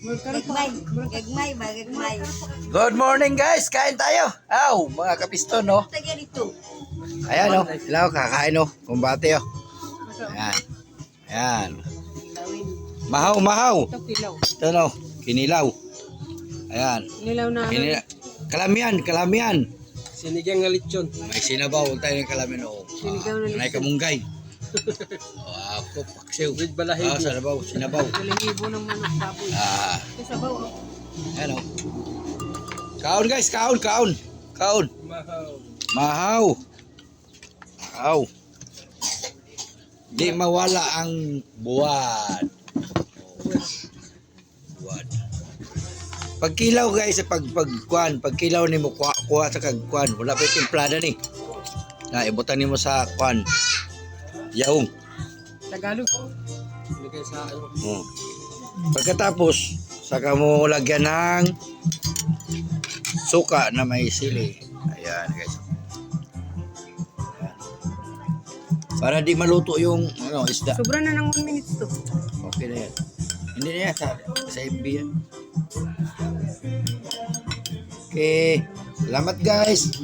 Gagmay. Good morning guys, kain tayo. Aw, mga kapiston no. Tagyan ito. Ayan oh, ilaw kakain oh, kumbate oh. Ayan. Ayan. Mahaw. Ito kilaw. Ito no, kinilaw. Ayan. Nilaw na. Kalamian. Sinigang nga lechon. May sinabaw tayo ng kalamian oh. Sinigaw na May lechon. kamunggay. Ako, paksiw. With balahibo. Sinabaw. Balahibo ng manok baboy. Ito sabaw. Ayan oh. Kaon guys, kaon. Mahaw. Mahaw. Di mawala ang buwan. Buwan. Pagkilaw guys, pagkilaw ni mo kuha sa kagkuan, wala pa timplada ni. Na ibutan nimo sa kuan. Yaong. Tagalog. Nilagay sa ano. Oh. Pagkatapos, saka mo lagyan ng suka na may sili. Ayan guys. Ayan. Para di maluto yung isda. Sobra na ng 1 minute to. Okay na yan. Hindi na yan. Sa FB yan. Okay. Salamat guys.